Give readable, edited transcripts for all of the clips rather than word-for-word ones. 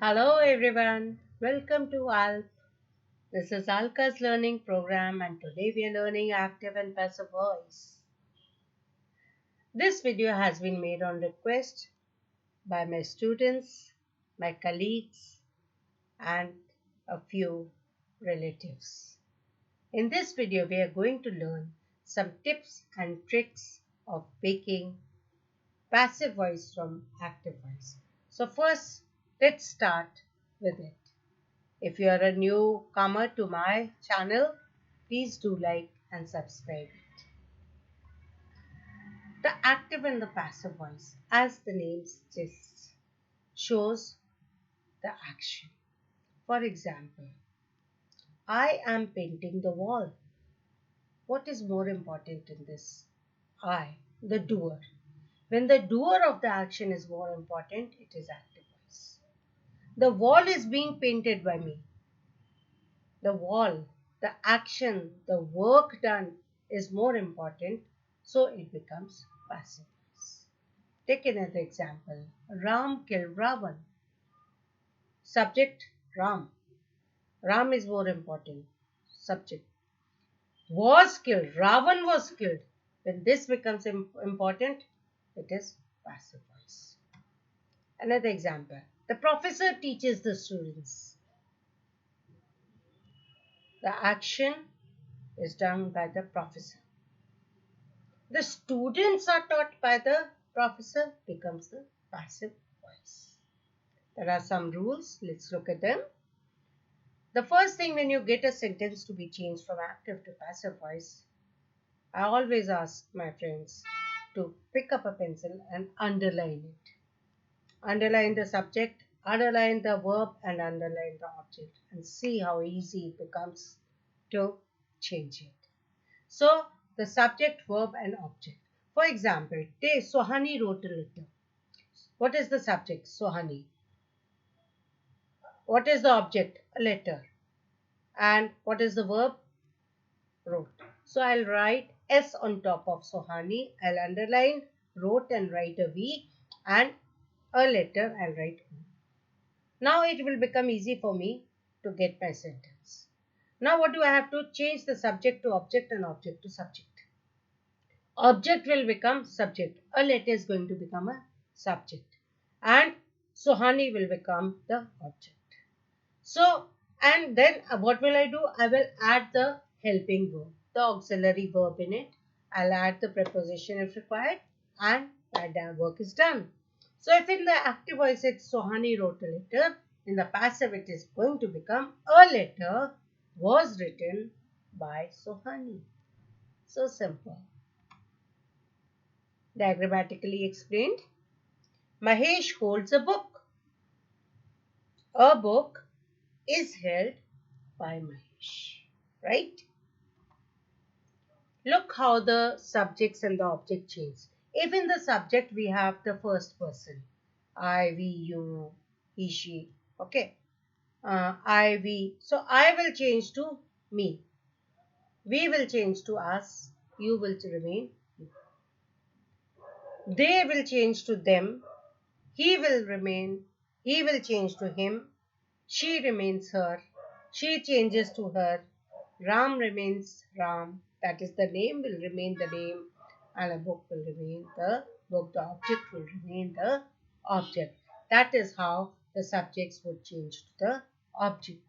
Hello everyone, welcome to Alka. This is Alka's learning program and today we are learning active and passive voice. This video has been made on request by my students, my colleagues and a few relatives. In this video we are going to learn some tips and tricks of making passive voice from active voice. So first let's start with it. If you are a newcomer to my channel, please do like and subscribe it. The active and the passive voice, as the name suggests, shows the action. For example, I am painting the wall. What is more important in this? I, the doer. When the doer of the action is more important, it is active voice. The wall is being painted by me. The wall, the action, the work done is more important, so it becomes passive voice. Take another example. Ram killed Ravan. Subject Ram. Ram is more important. Subject was killed. Ravan was killed. When this becomes important, it is passive voice. Another example. The professor teaches the students. The action is done by the professor. The students are taught by the professor, becomes the passive voice. There are some rules. Let's look at them. The first thing, when you get a sentence to be changed from active to passive voice, I always ask my friends to pick up a pencil and underline it. Underline the subject, underline the verb and underline the object and see how easy it becomes to change it. So, the subject, verb and object. For example, Sohani wrote a letter. What is the subject? Sohani. What is the object? A letter. And what is the verb? Wrote. So I'll write S on top of Sohani. I'll underline wrote and write a V, and a letter I'll write O. Now it will become easy for me to get my sentence. Now what do I have to? Change the subject to object and object to subject. Object will become subject. A letter is going to become a subject. And Sohani will become the object. So, and then what will I do? I will add the helping verb, the auxiliary verb in it. I'll add the preposition if required and that work is done. So, if in the active voice it's Sohani wrote a letter, in the passive it is going to become a letter was written by Sohani. So simple. Diagrammatically explained. Mahesh holds a book. A book is held by Mahesh, right? Look how the subjects and the object change. If in the subject we have the first person, I, we, you, he, she, okay. I, we. So I will change to me. We will change to us. You will remain you. They will change to them. He will change to him. She remains her. She changes to her. Ram remains Ram. That is, the name will remain the name and a book will remain the book. The object will remain the object. That is how the subjects would change to the object.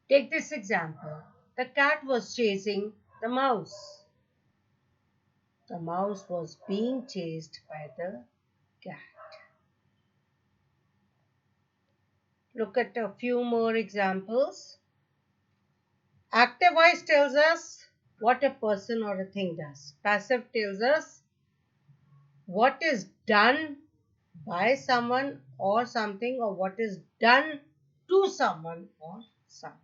Take this example. The cat was chasing the mouse. The mouse was being chased by the cat. Look at a few more examples. Active voice tells us what a person or a thing does. Passive tells us what is done by someone or something, or what is done to someone or something.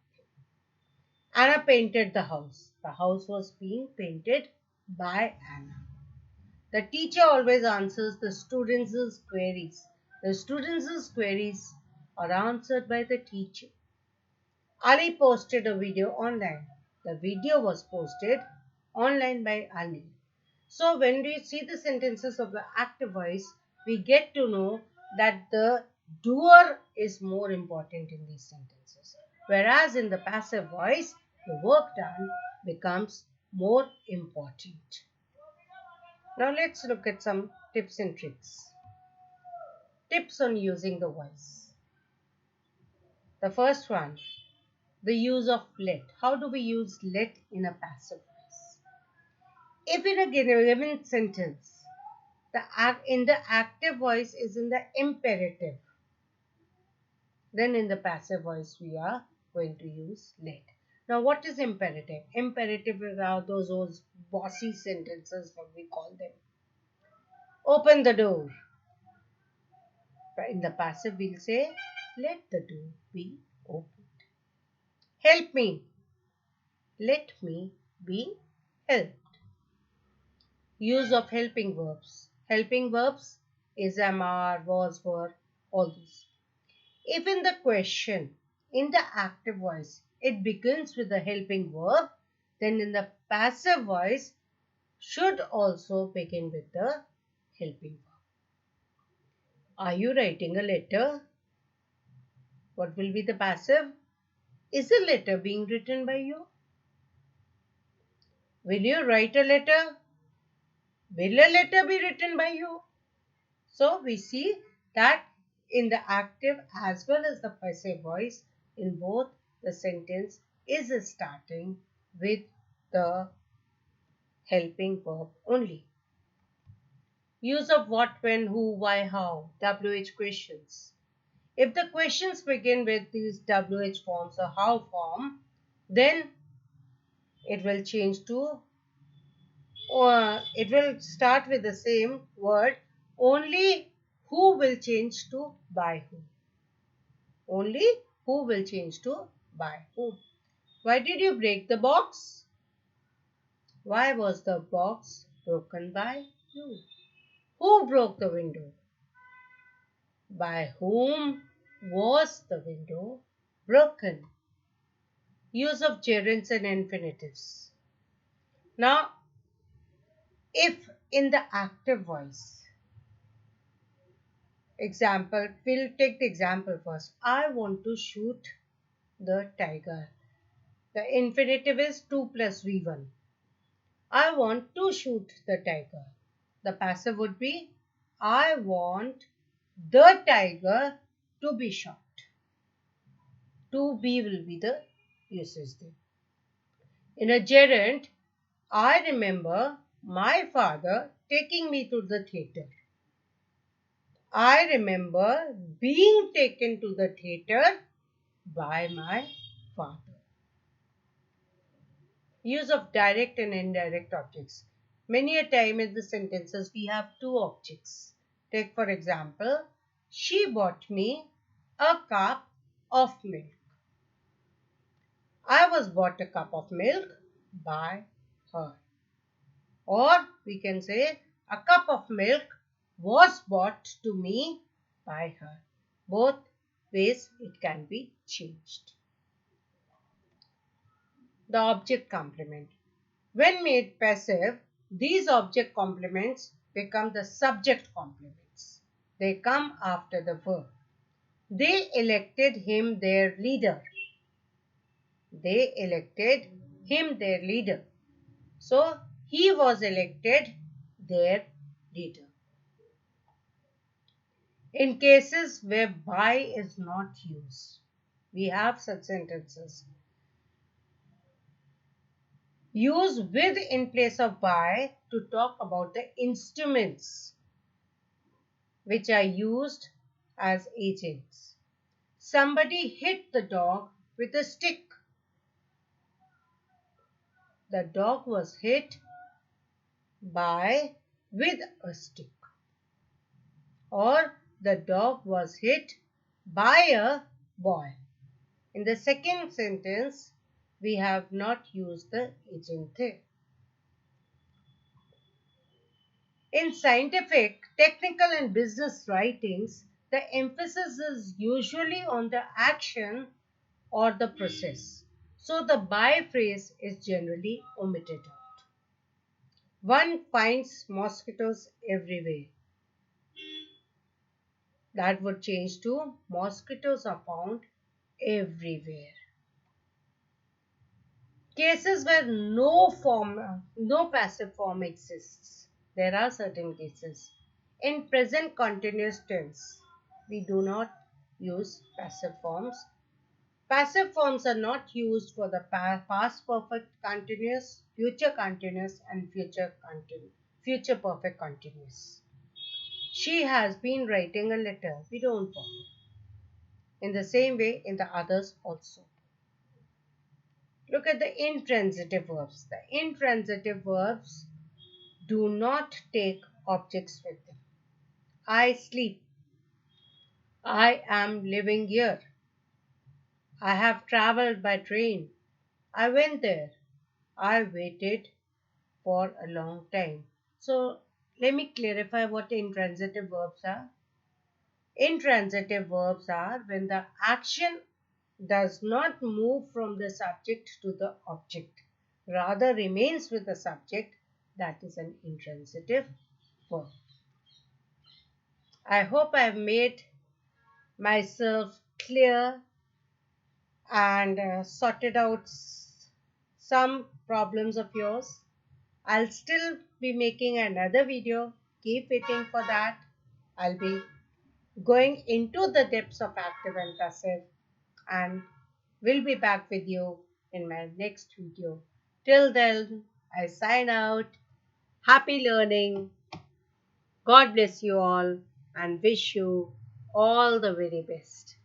Anna painted the house. The house was being painted by Anna. The teacher always answers the students' queries. The students' queries are answered by the teacher. Ali posted a video online. The video was posted online by Ali. So when we see the sentences of the active voice, we get to know that the doer is more important in these sentences. Whereas in the passive voice, the work done becomes more important. Now let's look at some tips and tricks. Tips on using the voice. The first one, the use of let. How do we use let in a passive voice? If in a given sentence, in the active voice is in the imperative, then in the passive voice we are going to use let. Now what is imperative? Imperative are those bossy sentences, what we call them. Open the door. But in the passive we'll say let the door be opened. Help me. Let me be helped. Use of helping verbs. Helping verbs is am, are, was, were, all these. If in the question, in the active voice, it begins with the helping verb, then in the passive voice should also begin with the helping verb. Are you writing a letter? What will be the passive? Is a letter being written by you? Will you write a letter? Will a letter be written by you? So we see that in the active as well as the passive voice, in both the sentence is starting with the helping verb only. Use of what, when, who, why, how, WH questions. If the questions begin with these WH forms or how form, then it will change to, or it will start with the same word, only who will change to by whom. Only who will change to by whom. Why did you break the box? Why was the box broken by you? Who broke the window? By whom was the window broken? Use of gerunds and infinitives. Now, if in the active voice, example, we'll take the example first. I want to shoot the tiger. The infinitive is 2 plus V1. I want to shoot the tiger. The passive would be I want the tiger to be shot. To be will be the usage there. In a gerund, I remember my father taking me to the theatre. I remember being taken to the theatre by my father. Use of direct and indirect objects. Many a time in the sentences we have two objects. Take for example, she bought me a cup of milk. I was bought a cup of milk by her. Or we can say a cup of milk was bought to me by her. Both ways it can be changed. The object complement. When made passive, these object complements become the subject complements. They come after the verb. They elected him their leader. They elected him their leader. So, he was elected their leader. In cases where by is not used, we have such sentences. Use with in place of by to talk about the instruments which are used as agents. Somebody hit the dog with a stick. The dog was hit by with a stick. Or the dog was hit by a boy. In the second sentence, we have not used the agent there. In scientific, technical and business writings, the emphasis is usually on the action or the process. So the by phrase is generally omitted out. One finds mosquitoes everywhere. That would change to mosquitoes are found everywhere. Cases where no passive form exists. There are certain cases. In present continuous tense, we do not use passive forms. Passive forms are not used for the past perfect continuous, and future perfect continuous. She has been writing a letter. We don't follow. In the same way, in the others also. Look at the intransitive verbs. The intransitive verbs do not take objects with them. I sleep. I am living here. I have traveled by train. I went there. I waited for a long time. So let me clarify what intransitive verbs are. Intransitive verbs are when the action does not move from the subject to the object, rather remains with the subject. That is an intransitive verb. I hope I have made myself clear and sorted out some problems of yours. I'll still be making another video. Keep waiting for that. I'll be going into the depths of active and passive, and will be back with you in my next video. Till then, I sign out. Happy learning. God bless you all and wish you all the very best.